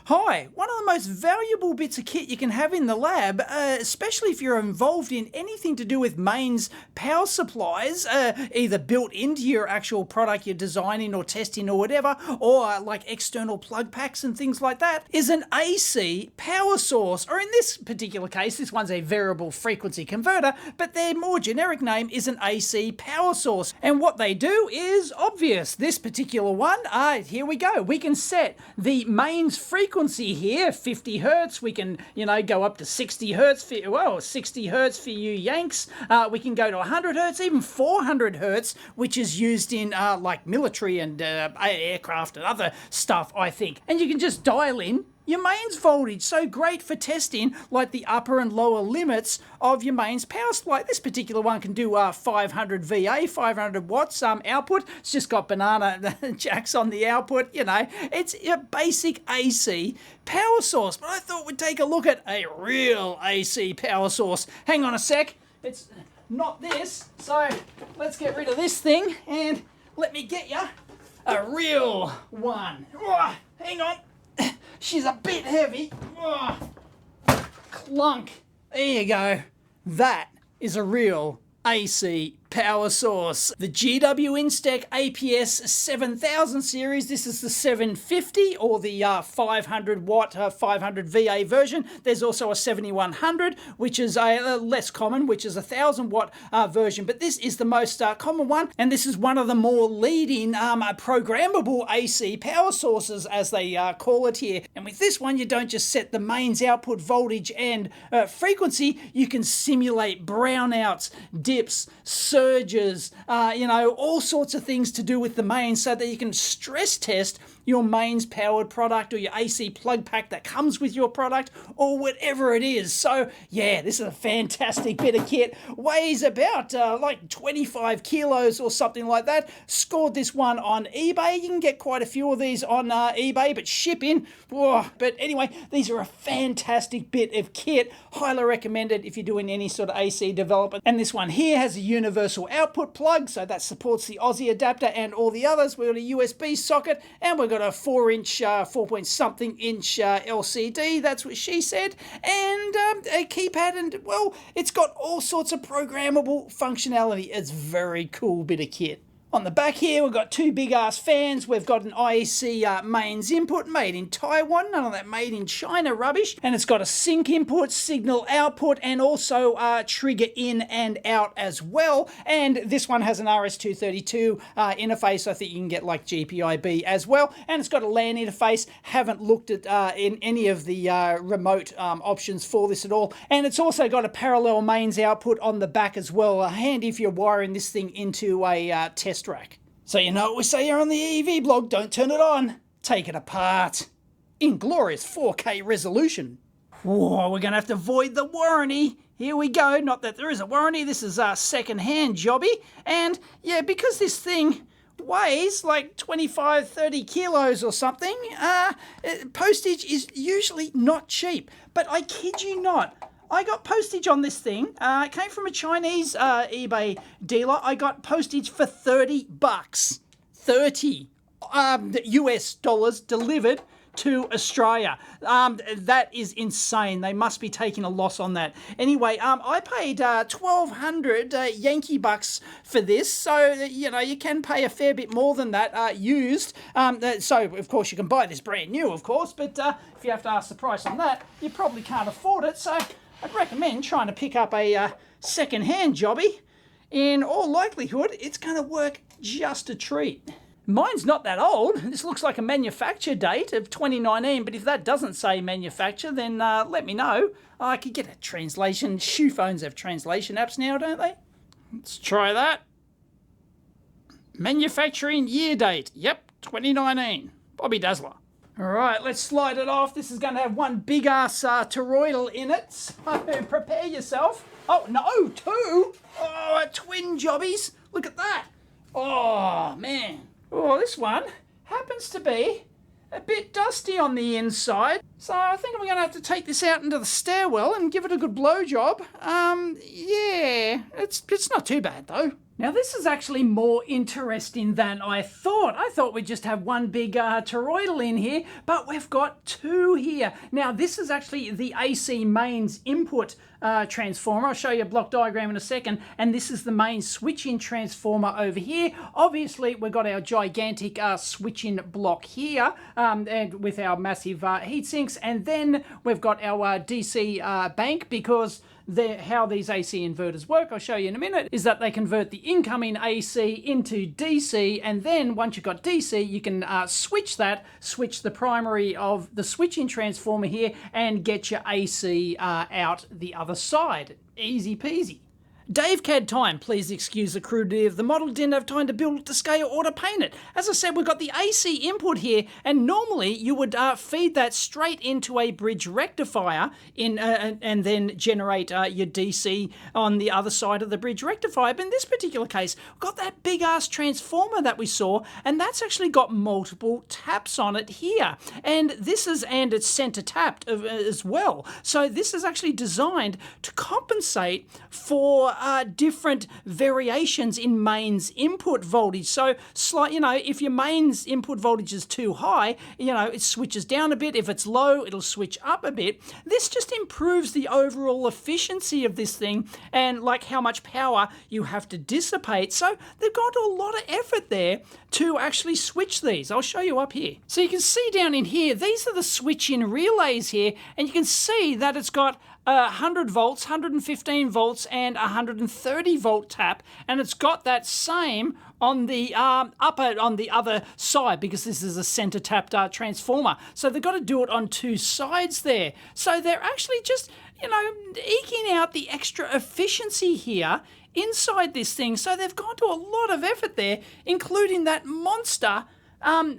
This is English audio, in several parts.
Hi, one of the most valuable bits of kit you can have in the lab, especially if you're involved in anything to do with mains power supplies, either built into your actual product you're designing or testing or whatever, or like external plug packs and things like that, is an AC power source. Or in this particular case, this one's a variable frequency converter, but their more generic name is an AC power source. And what they do is obvious. This particular one, here we go. We can set the mains frequency here, 50 hertz. We can, go up to 60 hertz for, 60 hertz for you Yanks. We can go to 100 hertz, even 400 hertz, which is used in like military and aircraft and other stuff, I think. And you can just dial in your mains voltage. So great for testing like the upper and lower limits of your mains power supply. This particular one can do 500 VA, 500 watts output. It's just got banana jacks on the output. It's a basic AC power source. But I thought we'd take a look at a real AC power source. Hang on a sec. It's not this. So let's get rid of this thing and let me get you a real one. Oh, hang on. She's a bit heavy. Oh, clunk. There you go. That is a real AC power source. The GW Instek APS-7050 series. This is the 750 or the 500 watt, 500 VA version. There's also a 7100, which is a less common, which is a 1000 watt version. But this is the most common one, and this is one of the more leading programmable AC power sources, as they call it here. And with this one, you don't just set the mains output voltage and frequency. You can simulate brownouts, dips, surges, all sorts of things to do with the mains, so that you can stress test your mains powered product or your AC plug pack that comes with your product or whatever it is. So yeah, this is a fantastic bit of kit. Weighs about like 25 kilos or something like that. Scored this one on eBay. You can get quite a few of these on eBay, but shipping, but anyway, these are a fantastic bit of kit. Highly recommended if you're doing any sort of AC development. And this one here has a universal output plug, so that supports the Aussie adapter and all the others. We've got a USB socket, and we've got a 4-inch, 4-point-something inch LCD, that's what she said, and a keypad, and well, it's got all sorts of programmable functionality. It's a very cool bit of kit. On the back here, we've got two big-ass fans. We've got an IEC mains input made in Taiwan, none of that made in China rubbish. And it's got a sync input, signal output, and also trigger in and out as well. And this one has an RS-232 interface. I think you can get like GPIB as well. And it's got a LAN interface. Haven't looked at in any of the remote options for this at all. And it's also got a parallel mains output on the back as well. Handy if you're wiring this thing into a test rack. So you know what we say here on the EEVblog, don't turn it on, take it apart. In glorious 4K resolution. Whoa, we're going to have to void the warranty. Here we go, not that there is a warranty, this is a second-hand jobby. And yeah, because this thing weighs like 25-30 kilos or something, postage is usually not cheap. But I kid you not, I got postage on this thing. It came from a Chinese eBay dealer. I got postage for $30. 30 US dollars delivered to Australia. That is insane. They must be taking a loss on that. Anyway, I paid 1,200 Yankee bucks for this, so you can pay a fair bit more than that used. So of course you can buy this brand new, of course, but if you have to ask the price on that, you probably can't afford it. So I'd recommend trying to pick up a second-hand jobby. In all likelihood, it's going to work just a treat. Mine's not that old. This looks like a manufacture date of 2019, but if that doesn't say manufacture, then let me know. I could get a translation. Shoe phones have translation apps now, don't they? Let's try that. Manufacturing year date. Yep, 2019. Bobby Dazzler. All right, let's slide it off. This is going to have one big-ass toroidal in it, so prepare yourself. Oh, no, two? Oh, twin jobbies. Look at that. Oh, man. Oh, this one happens to be a bit dusty on the inside. So I think I'm going to have to take this out into the stairwell and give it a good blow job. Yeah, it's not too bad though. Now this is actually more interesting than I thought. I thought we'd just have one big toroidal in here, but we've got two here. Now this is actually the AC mains input transformer. I'll show you a block diagram in a second, and this is the main switch-in transformer over here. Obviously we've got our gigantic switch-in block here, and with our massive heat sinks, and then we've got our DC bank, because how these AC inverters work, I'll show you in a minute, is that they convert the incoming AC into DC, and then once you've got DC, you can switch the primary of the switching transformer here, and get your AC out the other side. Easy peasy. Dave CAD time, please excuse the crudity of the model, didn't have time to build it to scale or to paint it. As I said, we've got the AC input here, and normally you would feed that straight into a bridge rectifier and then generate your DC on the other side of the bridge rectifier. But in this particular case, we've got that big ass transformer that we saw, and that's actually got multiple taps on it here. And it's center tapped as well. So this is actually designed to compensate for different variations in mains input voltage. So if your mains input voltage is too high, it switches down a bit. If it's low, it'll switch up a bit. This just improves the overall efficiency of this thing, and like how much power you have to dissipate. So they've gone to a lot of effort there to actually switch these. I'll show you up here. So you can see down in here, these are the switch-in relays here, and you can see that it's got 100 volts, 115 volts, and 130 volt tap, and it's got that same on the on the other side, because this is a center tapped transformer. So they've got to do it on two sides there. So they're actually just eking out the extra efficiency here inside this thing. So they've gone to a lot of effort there, including that monster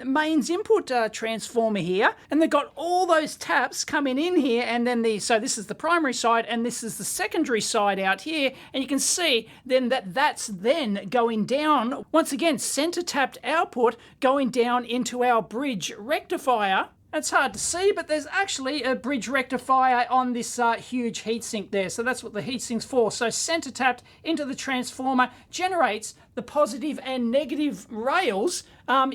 mains input transformer here, and they've got all those taps coming in here, and then so this is the primary side, and this is the secondary side out here, and you can see then that's then going down, once again, center tapped output going down into our bridge rectifier. It's hard to see, but there's actually a bridge rectifier on this huge heatsink there. So that's what the heatsink's for. So center tapped into the transformer generates the positive and negative rails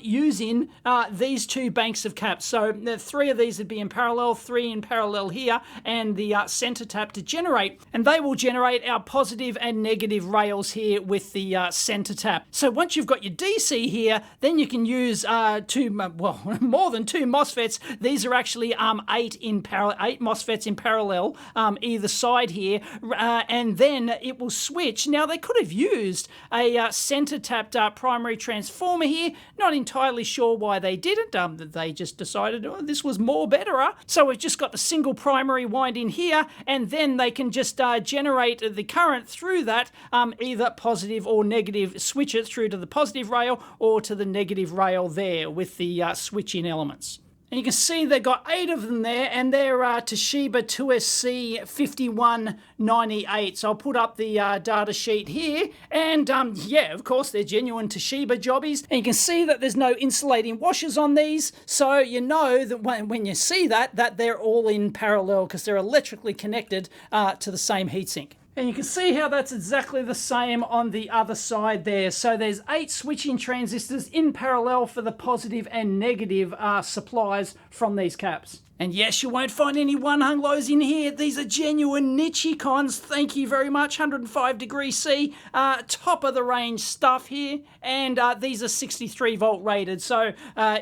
using these two banks of caps. So the three of these would be in parallel, three in parallel here, and the center tap to generate. And they will generate our positive and negative rails here with the center tap. So once you've got your DC here, then you can use more than two MOSFETs. These are actually 8 MOSFETs in parallel either side here, and then it will switch. Now they could have used a center tapped primary transformer here. Not entirely sure why they didn't. They just decided this was more better. So we've just got the single primary winding here, and then they can just generate the current through that, either positive or negative, switch it through to the positive rail or to the negative rail there with the switching elements. And you can see they've got 8 of them there, and they're Toshiba 2SC5198. So I'll put up the data sheet here, and yeah, of course, they're genuine Toshiba jobbies. And you can see that there's no insulating washers on these, so you know that when you see that they're all in parallel, because they're electrically connected to the same heatsink. And you can see how that's exactly the same on the other side there. So there's 8 switching transistors in parallel for the positive and negative supplies from these caps. And yes, you won't find any one-hung lows in here. These are genuine Nichicons. Thank you very much. 105 degrees C, top of the range stuff here. And these are 63 volt rated. So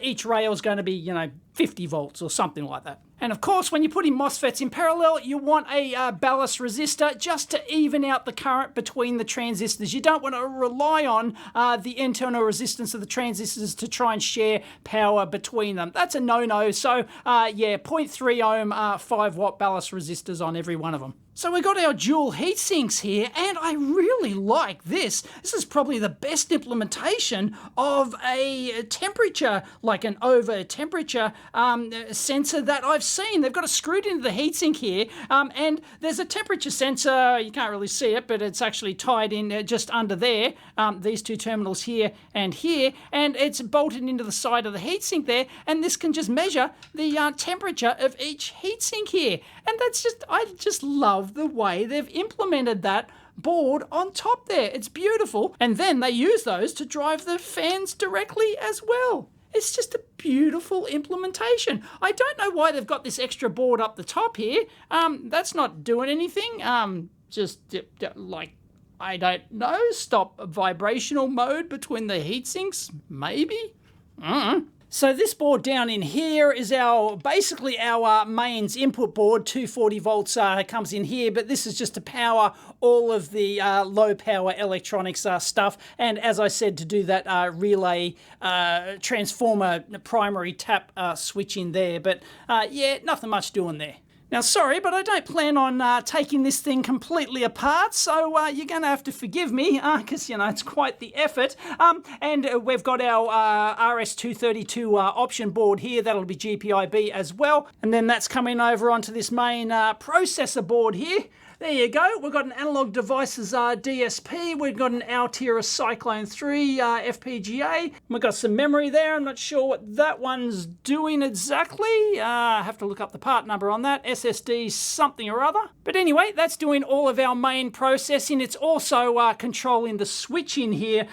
each rail is going to be, 50 volts or something like that. And of course, when you're putting MOSFETs in parallel, you want a ballast resistor just to even out the current between the transistors. You don't want to rely on the internal resistance of the transistors to try and share power between them. That's a no-no. So yeah, 0.3 ohm 5 watt ballast resistors on every one of them. So we got our dual heat sinks here, and I really like this. This is probably the best implementation of a temperature, like an over temperature sensor that I've seen. They've got it screwed into the heatsink here, and there's a temperature sensor. You can't really see it, but it's actually tied in just under there, these two terminals here, and it's bolted into the side of the heatsink there, and this can just measure the temperature of each heatsink here. And that's just, I just love the way they've implemented that board on top there. It's beautiful. And then they use those to drive the fans directly as well. It's just a beautiful implementation. I don't know why they've got this extra board up the top here. That's not doing anything. Like, I don't know, stop vibrational mode between the heat sinks, maybe? So this board down in here is basically our mains input board. 240 volts comes in here, but this is just to power all of the low power electronics stuff. And as I said, to do that relay transformer primary tap switch in there. But yeah, nothing much doing there. Now, sorry, but I don't plan on taking this thing completely apart, so you're going to have to forgive me, because, you know, it's quite the effort. And we've got our RS232 option board here. That'll be GPIB as well. And then that's coming over onto this main processor board here. There you go. We've got an Analog Devices DSP. We've got an Altera Cyclone 3 FPGA. We've got some memory there. I'm not sure what that one's doing exactly. I have to look up the part number on that. SSD something or other. But anyway, that's doing all of our main processing. It's also controlling the switch in here.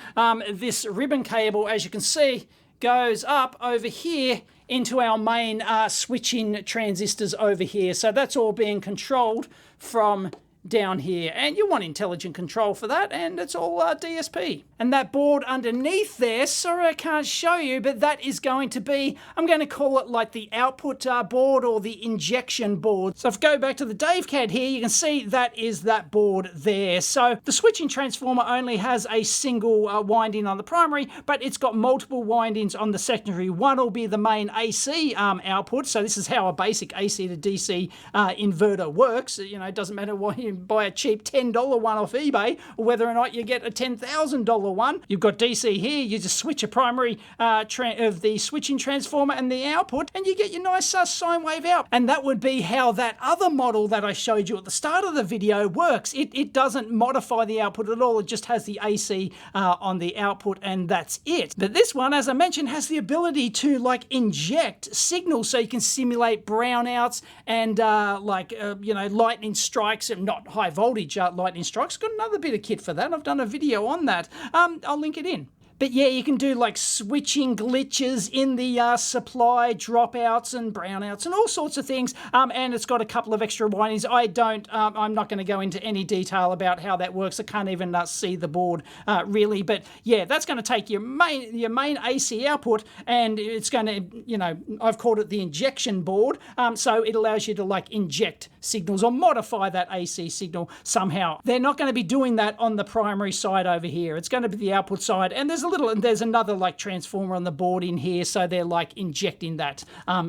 This ribbon cable, as you can see, goes up over here into our main switching transistors over here. So that's all being controlled from down here, and you want intelligent control for that, and it's all DSP. And that board underneath there, sorry I can't show you, but that is going to be, I'm going to call it like the output board or the injection board. So if I go back to the DaveCAD here, you can see that is that board there. So the switching transformer only has a single winding on the primary, but it's got multiple windings on the secondary. One will be the main AC output, so this is how a basic AC to DC inverter works. You know, it doesn't matter what you buy a cheap $10 one off eBay, or whether or not you get a $10,000 one. You've got DC here, you just switch a primary of the switching transformer and the output, and you get your nice sine wave out. And that would be how that other model that I showed you at the start of the video works. It doesn't modify the output at all, it just has the AC on the output, and that's it. But this one, as I mentioned, has the ability to like inject signals, so you can simulate brownouts and you know, lightning strikes, and not high voltage lightning strikes. Got another bit of kit for that. I've done a video on that. I'll link it in. But yeah, you can do like switching glitches in the supply, dropouts and brownouts and all sorts of things. And it's got a couple of extra windings. I'm not going to go into any detail about how that works. I can't even see the board really. But yeah, that's going to take your main AC output, and it's going to, you know, I've called it the injection board. So it allows you to like inject signals or modify that AC signal somehow. They're not going to be doing that on the primary side over here. It's going to be the output side, and there's another like transformer on the board in here, so they're like injecting that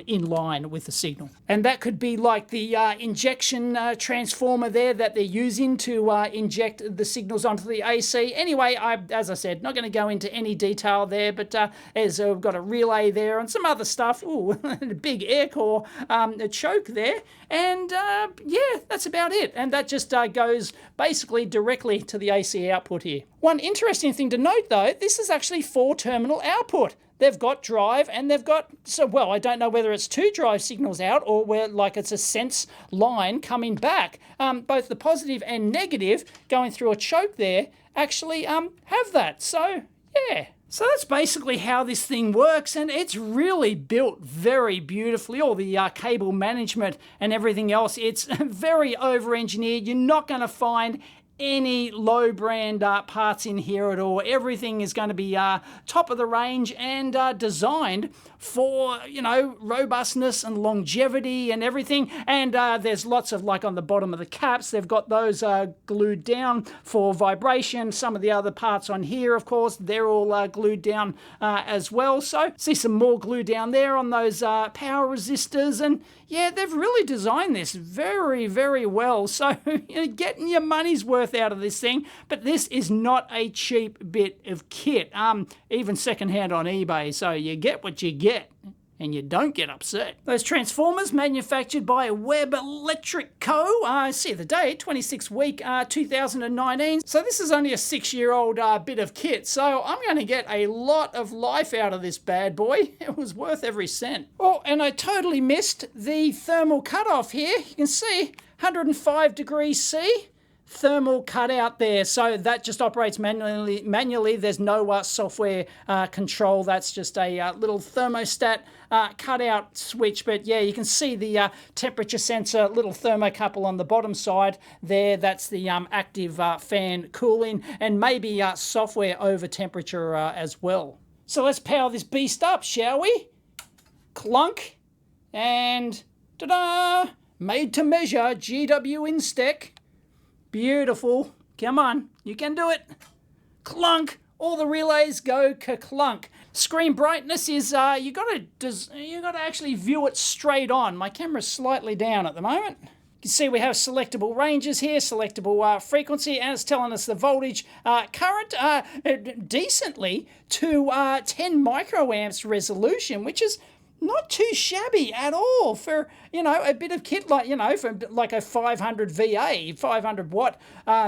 in line with the signal. And that could be like the injection transformer there that they're using to inject the signals onto the AC. Anyway, as I said, not going to go into any detail there, but we've got a relay there and some other stuff. Ooh, a big air core a choke there, and yeah, that's about it. And that just goes basically directly to the AC output here. One interesting thing to note though, this is actually 4-terminal output. They've got drive and they've got, I don't know whether it's 2 drive signals out or where like it's a sense line coming back. Both the positive and negative going through a choke there actually have that. So yeah. So that's basically how this thing works, and it's really built very beautifully. All the cable management and everything else, it's very over-engineered. You're not going to find any low brand parts in here at all. Everything is going to be top of the range and designed for, you know, robustness and longevity and everything. And there's lots of, like on the bottom of the caps, they've got those glued down for vibration. Some of the other parts on here, of course, they're all glued down as well. So see some more glue down there on those power resistors. And yeah, they've really designed this very, very well. So you're getting your money's worth out of this thing. But this is not a cheap bit of kit, even secondhand on eBay. So you get what you get, and you don't get upset. Those transformers manufactured by Webb Electric Co. See the date, 26 week 2019. So this is only a 6-year-old bit of kit. So I'm going to get a lot of life out of this bad boy. It was worth every cent. Oh, and I totally missed the thermal cutoff here. You can see 105 degrees C. Thermal cutout there, so that just operates manually. There's no software control. That's just a little thermostat cutout switch. But yeah, you can see the temperature sensor, little thermocouple on the bottom side there. That's the active fan cooling, and maybe software over temperature as well. So let's power this beast up, shall we? Clunk, and ta-da! Made to measure, GW Instek. Beautiful. Come on, you can do it. Clunk. All the relays go ka-clunk. Screen brightness is you got to actually view it straight on. My camera's slightly down at the moment. You can see we have selectable ranges here, selectable frequency, and it's telling us the voltage current decently to 10 microamps resolution, which is not too shabby at all for, you know, a bit of kit like, you know, for like a 500 VA, 500 watt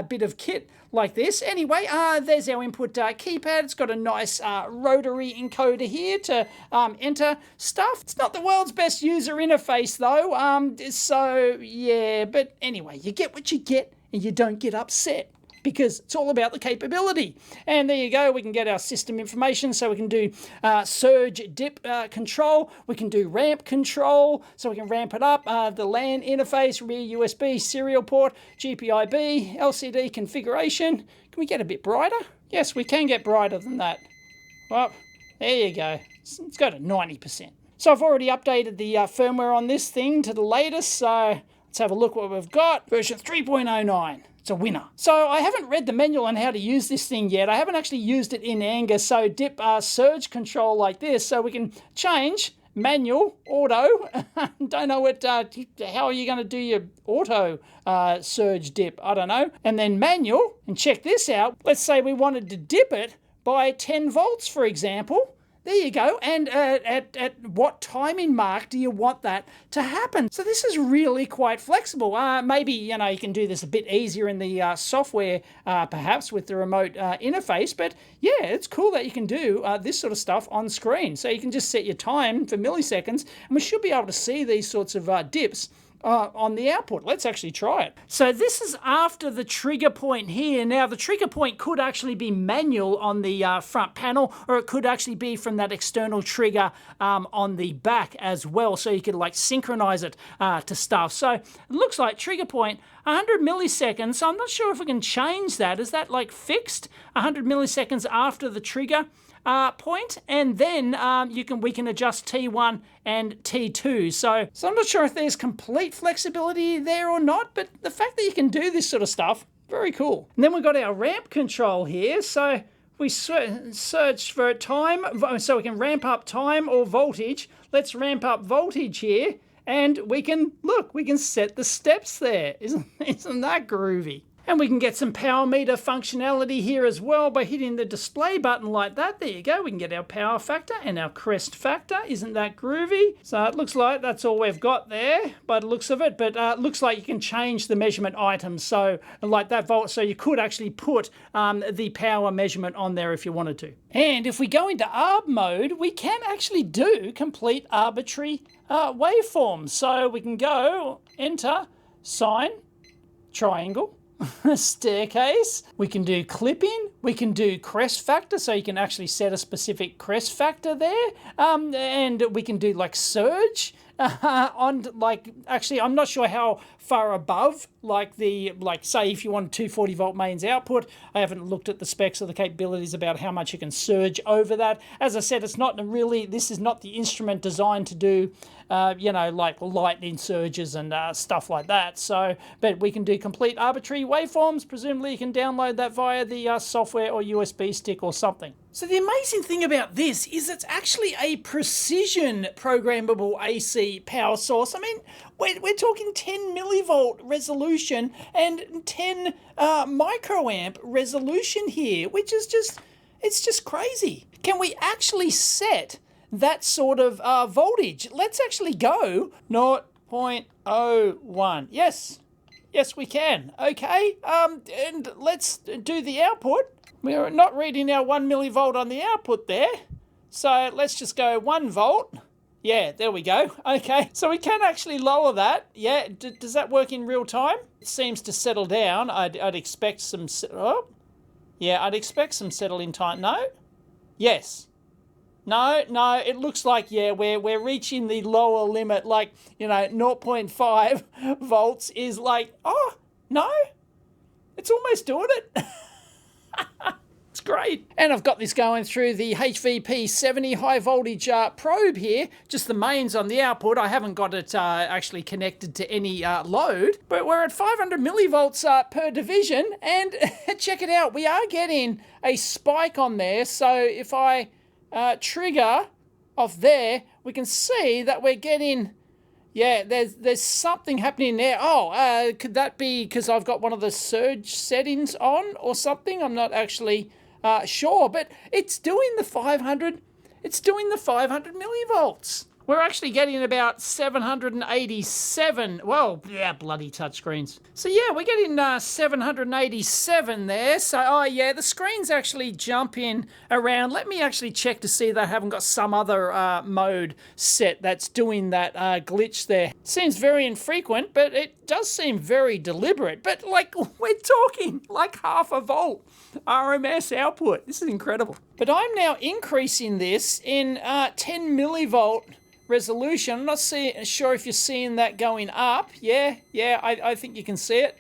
bit of kit like this. Anyway, there's our input keypad. It's got a nice rotary encoder here to enter stuff. It's not the world's best user interface though, so yeah, but anyway, you get what you get and you don't get upset, because it's all about the capability. And there you go, we can get our system information, so we can do surge dip control, we can do ramp control, so we can ramp it up, the LAN interface, rear USB, serial port, GPIB, LCD configuration. Can we get a bit brighter? Yes, we can get brighter than that. Well, there you go, let's go to 90%. So I've already updated the firmware on this thing to the latest, so let's have a look what we've got. Version 3.09. It's a winner. So I haven't read the manual on how to use this thing yet. I haven't actually used it in anger. So dip surge control like this. So we can change manual, auto. Don't know what, how are you going to do your auto surge dip? I don't know. And then manual, and check this out. Let's say we wanted to dip it by 10 volts, for example. There you go. And at what timing mark do you want that to happen? So this is really quite flexible. Maybe, you know, you can do this a bit easier in the software, perhaps with the remote interface. But yeah, it's cool that you can do this sort of stuff on screen. So you can just set your time for milliseconds, and we should be able to see these sorts of dips on the output. Let's actually try it. So this is after the trigger point here. Now the trigger point could actually be manual on the front panel, or it could actually be from that external trigger on the back as well. So you could like synchronize it to stuff. So it looks like trigger point 100 milliseconds. So I'm not sure if we can change that. Is that like fixed 100 milliseconds after the trigger point, and then we can adjust T1 and T2. So I'm not sure if there's complete flexibility there or not, but the fact that you can do this sort of stuff, very cool. And then we've got our ramp control here. So we search for time, so we can ramp up time or voltage. Let's ramp up voltage here, and we can, look, we can set the steps there. Isn't that groovy? And we can get some power meter functionality here as well by hitting the display button like that. There you go. We can get our power factor and our crest factor. Isn't that groovy? So it looks like that's all we've got there by the looks of it. But it looks like you can change the measurement items. So like that volt, so you could actually put the power measurement on there if you wanted to. And if we go into ARB mode, we can actually do complete arbitrary waveforms. So we can go enter, sine, triangle, staircase. We can do clipping. We can do crest factor, so you can actually set a specific crest factor there. And we can do like surge on actually, I'm not sure how far above, say if you want 240 volt mains output. I haven't looked at the specs or the capabilities about how much you can surge over that. As I said, it's not really, this is not the instrument designed to do, like lightning surges and stuff like that. So, but we can do complete arbitrary waveforms. Presumably you can download that via the software or USB stick or something. So the amazing thing about this is it's actually a precision programmable AC power source. I mean, we're talking 10 millivolt resolution and 10 microamp resolution here, which is it's just crazy. Can we actually set that sort of voltage? Let's actually go 0.01. Yes, we can. Okay, and let's do the output. We're not reading our 1 millivolt on the output there. So let's just go 1 volt. Yeah, there we go. Okay, so we can actually lower that. Yeah, does that work in real time? It seems to settle down. I'd expect some, I'd expect some settling time. No? Yes. No, it looks like, yeah, we're reaching the lower limit, 0.5 volts is like, oh, no, it's almost doing it. It's great. And I've got this going through the HVP70 high voltage probe here, just the mains on the output. I haven't got it actually connected to any load, but we're at 500 millivolts per division, and check it out, we are getting a spike on there. So if I trigger off there, we can see that we're getting, there's something happening there. Oh, could that be because I've got one of the surge settings on or something? I'm not actually sure, but it's doing the 500 millivolts. We're actually getting about 787. Well, yeah, bloody touchscreens. So yeah, we're getting 787 there. So, the screen's actually jumping around. Let me actually check to see that I haven't got some other mode set that's doing that glitch there. Seems very infrequent, but it does seem very deliberate. But we're talking like 0.5 volt RMS output. This is incredible. But I'm now increasing this in 10 millivolt resolution. I'm not sure if you're seeing that going up. Yeah, I think you can see it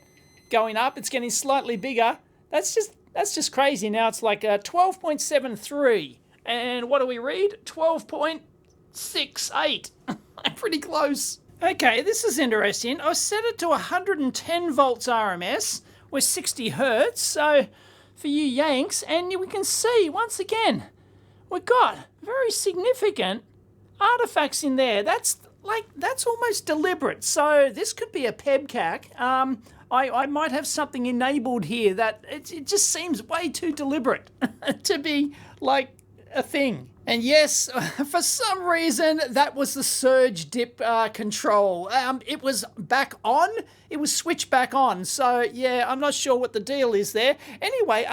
going up. It's getting slightly bigger. That's just crazy. Now it's like 12.73. And what do we read? 12.68. Pretty close. Okay, this is interesting. I set it to 110 volts RMS with 60 hertz. So for you Yanks, and we can see once again, we've got very significant artifacts in there. That's almost deliberate. So this could be a PEBCAC. I might have something enabled here that it just seems way too deliberate to be like a thing. And yes, for some reason, that was the surge dip control. It was back on. It was switched back on. So yeah, I'm not sure what the deal is there. Anyway,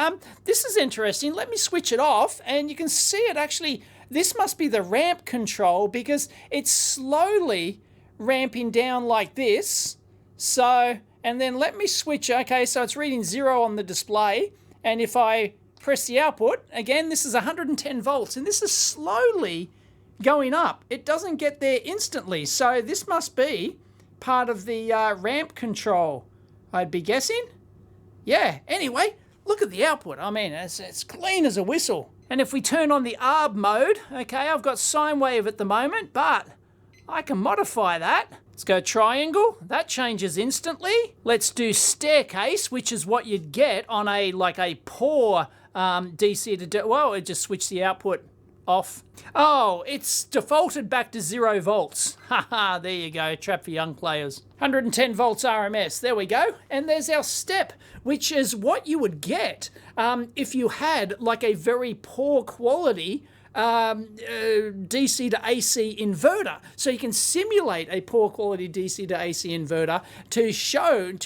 this is interesting. Let me switch it off, and you can see it actually. This must be the ramp control because it's slowly ramping down like this. So, and then let me switch. Okay, so it's reading 0 on the display. And if I press the output, again, this is 110 volts, and this is slowly going up. It doesn't get there instantly. So this must be part of the ramp control, I'd be guessing. Yeah, anyway, look at the output. I mean, it's clean as a whistle. And if we turn on the ARB mode, okay, I've got sine wave at the moment, but I can modify that. Let's go triangle. That changes instantly. Let's do staircase, which is what you'd get on a poor DC to, well, it just switched the output off. Oh, it's defaulted back to 0 volts. Haha, there you go, trap for young players. 110 volts RMS, there we go. And there's our step, which is what you would get if you had like a very poor quality DC to AC inverter. So you can simulate a poor quality DC to AC inverter to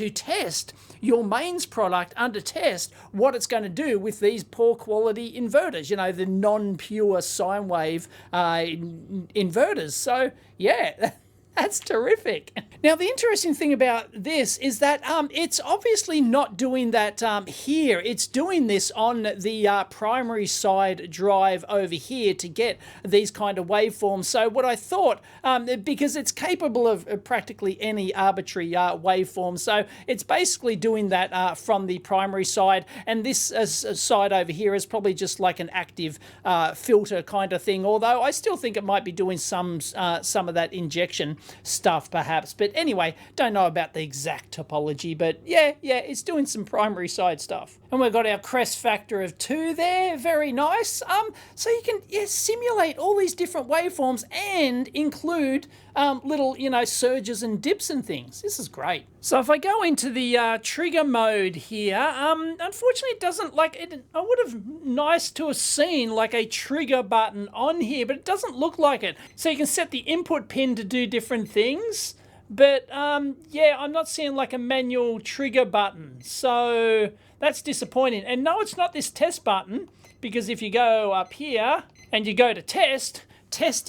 test your mains product under test, what it's going to do with these poor quality inverters, the non-pure sine wave inverters. So yeah, that's terrific. Now, the interesting thing about this is that it's obviously not doing that here. It's doing this on the primary side drive over here to get these kind of waveforms. So what I thought, because it's capable of practically any arbitrary waveform, so it's basically doing that from the primary side, and this side over here is probably just like an active filter kind of thing, although I still think it might be doing some of that injection stuff perhaps. But anyway, don't know about the exact topology, but yeah, it's doing some primary side stuff. And we've got our crest factor of 2 there, very nice. So you can simulate all these different waveforms and include little, surges and dips and things. This is great. So if I go into the trigger mode here, unfortunately it doesn't like it. I would have nice to have seen like a trigger button on here, but it doesn't look like it. So you can set the input pin to do different things. But yeah, I'm not seeing like a manual trigger button, so that's disappointing. And no, it's not this test button, because if you go up here and you go to test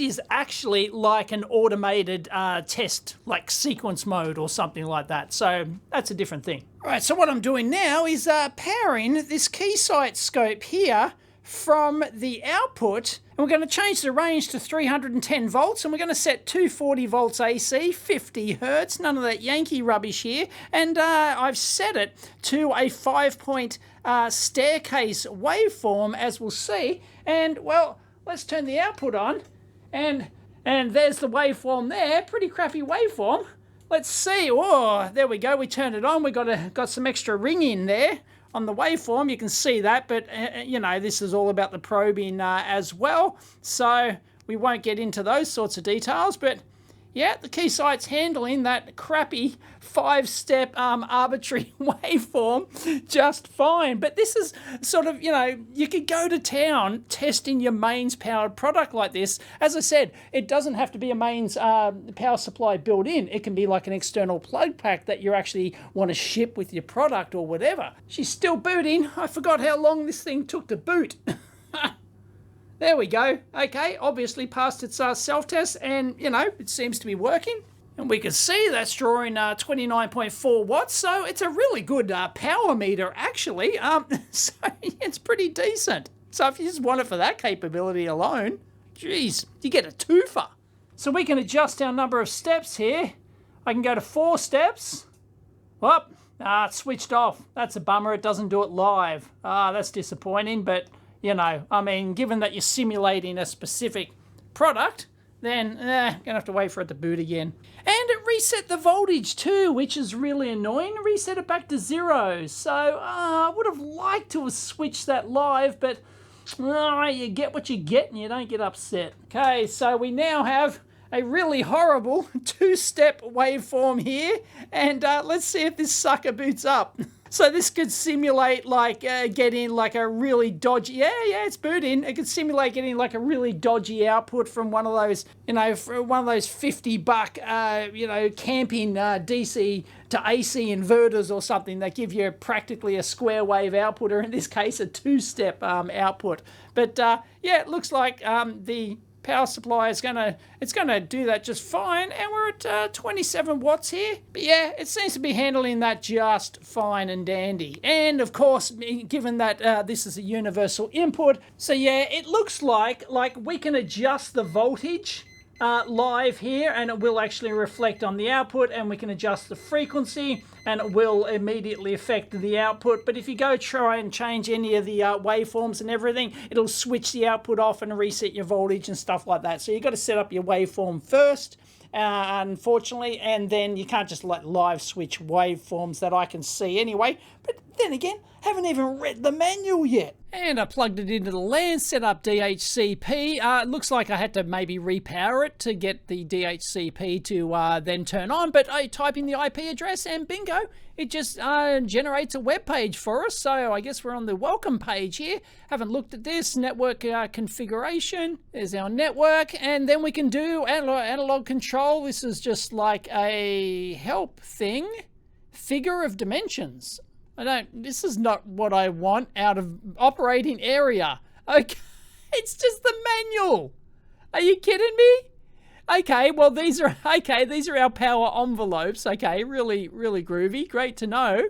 is actually like an automated test, like sequence mode or something like that. So that's a different thing. All right, so what I'm doing now is powering this Keysight scope here from the output, and we're going to change the range to 310 volts, and we're going to set 240 volts AC, 50 hertz, none of that Yankee rubbish here, and I've set it to a 5-point staircase waveform, as we'll see. And well, let's turn the output on, and there's the waveform there, pretty crappy waveform. Let's see. Oh, there we go, we turned it on, we got some extra ring in there on the waveform, you can see that, but this is all about the probing as well, so we won't get into those sorts of details. But yeah, the Keysight's handling that crappy 5-step arbitrary waveform just fine. But this is sort of, you could go to town testing your mains powered product like this. As I said, it doesn't have to be a mains power supply built in. It can be like an external plug pack that you actually want to ship with your product or whatever. She's still booting. I forgot how long this thing took to boot. There we go. Okay, obviously passed its self-test, and, it seems to be working. And we can see that's drawing 29.4 watts, so it's a really good power meter, actually. So it's pretty decent. So if you just want it for that capability alone, geez, you get a twofer. So we can adjust our number of steps here. I can go to 4 steps. Whoop, it's switched off. That's a bummer. It doesn't do it live. That's disappointing, but I mean, given that you're simulating a specific product, then gonna have to wait for it to boot again. And it reset the voltage too, which is really annoying. Reset it back to 0. So I would have liked to have switched that live, but you get what you get and you don't get upset. Okay, so we now have a really horrible 2-step waveform here, and let's see if this sucker boots up. So this could simulate like getting like a really dodgy, yeah, it's booting. It could simulate getting like a really dodgy output from one of those, one of those $50, camping DC to AC inverters or something that give you practically a square wave output, or in this case a 2-step output. But yeah, it looks like the power supply is it's gonna do that just fine, and we're at 27 watts here. But yeah, it seems to be handling that just fine and dandy. And of course, given that this is a universal input, so yeah, it looks like we can adjust the voltage live here, and it will actually reflect on the output, and we can adjust the frequency, and it will immediately affect the output. But if you go try and change any of the waveforms and everything, it'll switch the output off and reset your voltage and stuff like that. So you've got to set up your waveform first, unfortunately, and then you can't just live switch waveforms that I can see anyway. But then again, haven't even read the manual yet. And I plugged it into the LAN, set up DHCP. It looks like I had to maybe repower it to get the DHCP to then turn on, but I type in the IP address and bingo, it just generates a web page for us. So I guess we're on the welcome page here. Haven't looked at this. Network configuration. There's our network, and then we can do analog control. This is just like a help thing. Figure of dimensions. This is not what I want out of operating area. Okay, it's just the manual. Are you kidding me? Okay, well, these are our power envelopes. Okay, really, really groovy. Great to know.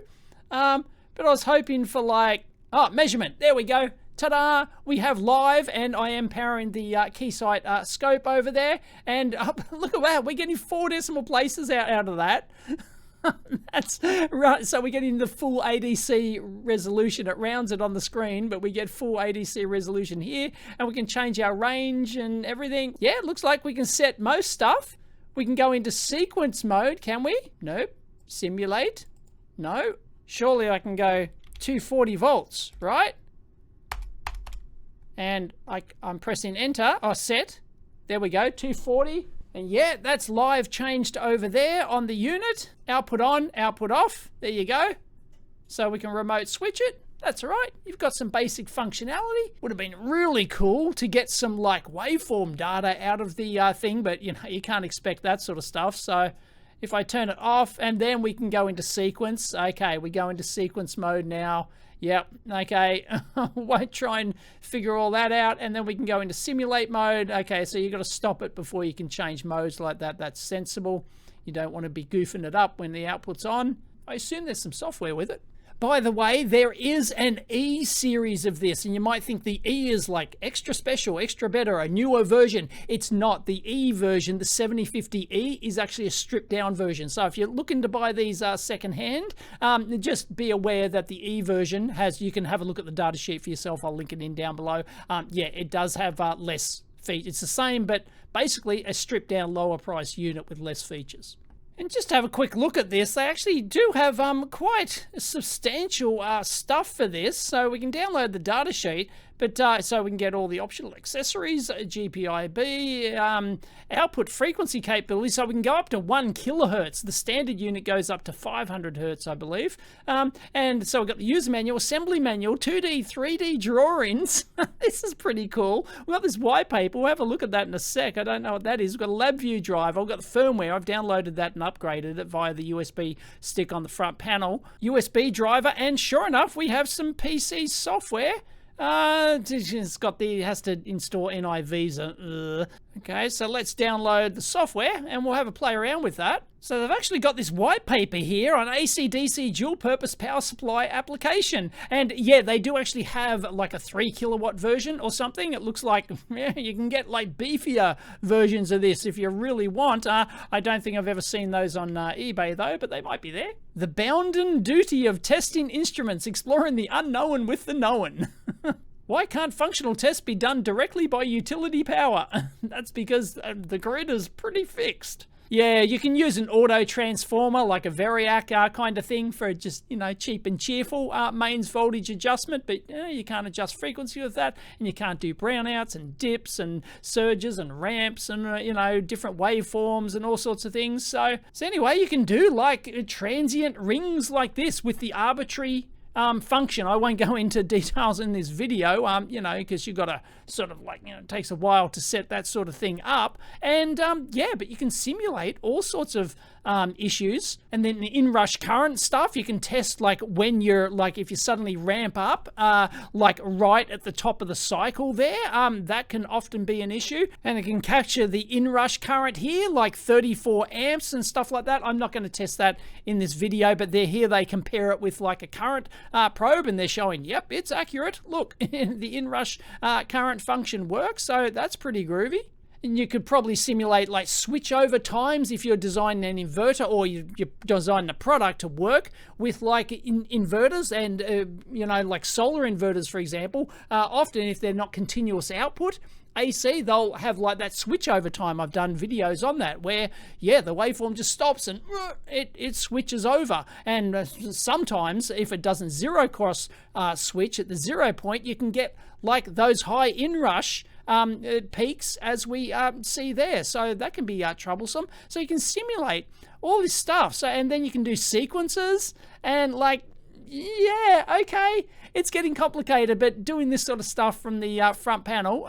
But I was hoping for like, measurement. There we go. Ta-da! We have live, and I am powering the Keysight scope over there. And look at that, we're getting 4 decimal places out of that. That's right. So we're getting the full ADC resolution. It rounds it on the screen, but we get full ADC resolution here, and we can change our range and everything. Yeah, it looks like we can set most stuff. We can go into sequence mode, can we? Nope. Simulate? No. Surely I can go 240 volts, right? And I'm pressing enter. Set. There we go, 240. And yeah, that's live changed over there on the unit. Output on, output off. There you go. So we can remote switch it. That's all right. You've got some basic functionality. Would have been really cool to get some like waveform data out of the thing, but you can't expect that sort of stuff. So if I turn it off, and then we can go into sequence. Okay, we go into sequence mode now. Yep, okay, won't try and figure all that out, and then we can go into simulate mode. Okay, so you've got to stop it before you can change modes like that. That's sensible. You don't want to be goofing it up when the output's on. I assume there's some software with it. By the way, there is an E series of this, and you might think the E is like extra special, extra better, a newer version. It's not. The E version, the 7050E, is actually a stripped down version. So if you're looking to buy these secondhand, just be aware that the E version has, you can have a look at the data sheet for yourself. I'll link it in down below. Yeah, it does have less features. It's the same, but basically a stripped down lower price unit with less features. And just to have a quick look at this, they actually do have quite substantial stuff for this. So we can download the data sheet, but so we can get all the optional accessories, GPIB, output frequency capability. So we can go up to 1 kilohertz. The standard unit goes up to 500 hertz, I believe. And so we've got the user manual, assembly manual, 2D, 3D drawings. This is pretty cool. We've got this white paper. We'll have a look at that in a sec. I don't know what that is. We've got a LabVIEW drive. I've got the firmware. I've downloaded that and upgraded it via the USB stick on the front panel. USB driver, and sure enough, we have some PC software. It has to install NIVisa. Okay, so let's download the software and we'll have a play around with that. So they've actually got this white paper here on AC/DC dual purpose power supply application. And yeah, they do actually have like a 3 kilowatt version or something. It looks like you can get like beefier versions of this if you really want. I don't think I've ever seen those on eBay though, but they might be there. The bounden duty of testing instruments, exploring the unknown with the known. Why can't functional tests be done directly by utility power? That's because the grid is pretty fixed. Yeah, you can use an auto transformer like a Variac kind of thing for just, cheap and cheerful mains voltage adjustment, but you can't adjust frequency with that, and you can't do brownouts and dips and surges and ramps and, different waveforms and all sorts of things. So anyway, you can do like transient rings like this with the arbitrary function. I won't go into details in this video, because you've got to sort of it takes a while to set that sort of thing up. And yeah, but you can simulate all sorts of issues. And then the inrush current stuff, you can test like when you're if you suddenly ramp up, like right at the top of the cycle there, that can often be an issue. And it can capture the inrush current here, like 34 amps and stuff like that. I'm not going to test that in this video, but they compare it with like a current probe, and they're showing, yep, it's accurate. Look, the inrush current function works, so that's pretty groovy. And you could probably simulate like switch over times if you're designing an inverter, or you're designing a product to work with like inverters and, like solar inverters, for example. Often if they're not continuous output AC, they'll have like that switch over time. I've done videos on that where, yeah, the waveform just stops and it switches over. And sometimes if it doesn't zero cross switch at the 0 point, you can get like those high inrush peaks as we see there. So that can be troublesome. So you can simulate all this stuff. So, and then you can do sequences and like, yeah, okay, it's getting complicated, but doing this sort of stuff from the front panel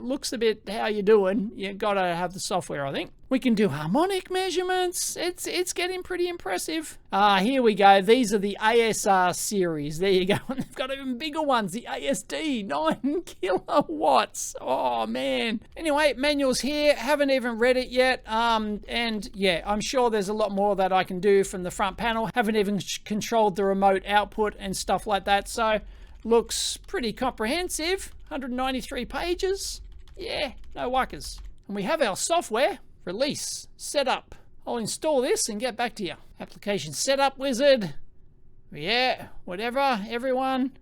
looks a bit how you doing. You gotta have the software, I think. We can do harmonic measurements. It's getting pretty impressive. Here we go. These are the ASR series. There you go. And they've got even bigger ones. The ASD, 9 kilowatts. Oh, man. Anyway, manual's here. Haven't even read it yet. And yeah, I'm sure there's a lot more that I can do from the front panel. Haven't even controlled the remote output and stuff like that. So, looks pretty comprehensive. 193 pages. Yeah, no wuckers. And we have our software. Release, setup. I'll install this and get back to you. Application setup wizard. Yeah, whatever, everyone.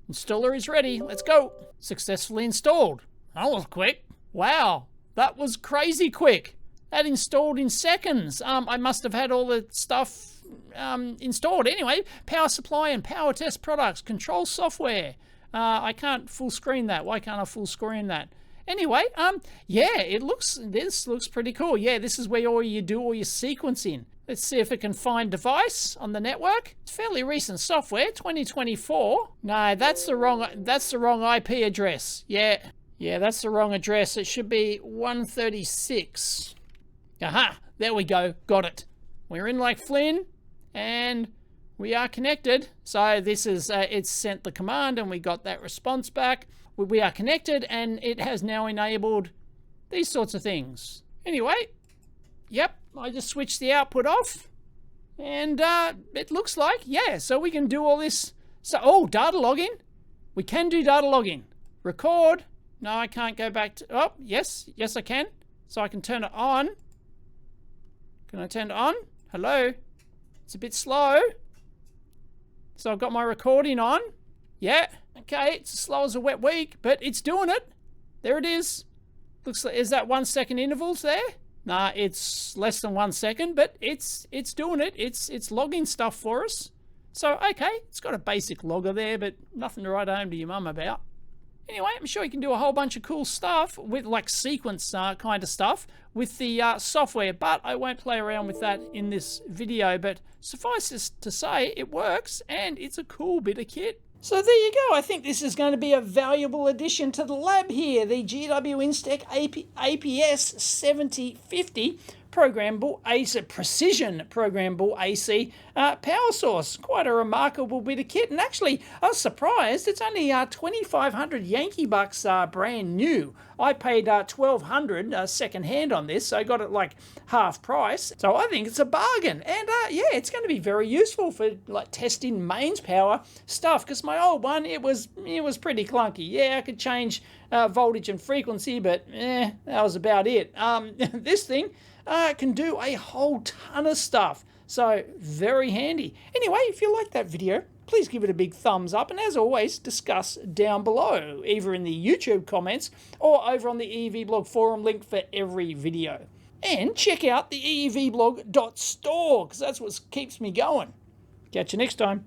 Installer is ready. Let's go. Successfully installed. That was quick. Wow, that was crazy quick. That installed in seconds. I must have had all the stuff installed. Anyway, power supply and power test products, control software. I can't full screen that. Why can't I full screen that? Anyway, yeah, this looks pretty cool. Yeah, this is where you do all your sequencing. Let's see if it can find device on the network. It's fairly recent software, 2024. No, that's the wrong IP address. Yeah, that's the wrong address. It should be 136. Aha, there we go. Got it. We're in like Flynn, and we are connected. So this is, it's sent the command, and we got that response back. We are connected, and it has now enabled these sorts of things. Anyway, yep, I just switched the output off, and it looks like, yeah, so we can do all this. So, oh, data logging. We can do data logging. Record. No, I can't go back to, oh, yes, I can. So I can turn it on. Can I turn it on? Hello? It's a bit slow. So I've got my recording on. Yeah, okay, it's as slow as a wet week, but it's doing it. There it is. Looks like, is that 1 second intervals there? Nah, it's less than 1 second, but it's doing it. It's logging stuff for us. So, okay, it's got a basic logger there, but nothing to write home to your mum about. Anyway, I'm sure you can do a whole bunch of cool stuff with like sequence kind of stuff with the software, but I won't play around with that in this video. But suffice it to say, it works and it's a cool bit of kit. So there you go. I think this is going to be a valuable addition to the lab here. The GW Instek APS-7050 programmable AC, precision programmable AC power source. Quite a remarkable bit of kit. And actually, I was surprised. It's only 2,500 Yankee bucks brand new. I paid 1,200 second hand on this, so I got it like half price. So I think it's a bargain. And yeah, it's going to be very useful for like testing mains power stuff. Because my old one, it was pretty clunky. Yeah, I could change voltage and frequency, but that was about it. This thing can do a whole ton of stuff. So very handy. Anyway, if you like that video, please give it a big thumbs up. And as always, discuss down below, either in the YouTube comments or over on the EEVblog forum link for every video. And check out the EEVblog.store because that's what keeps me going. Catch you next time.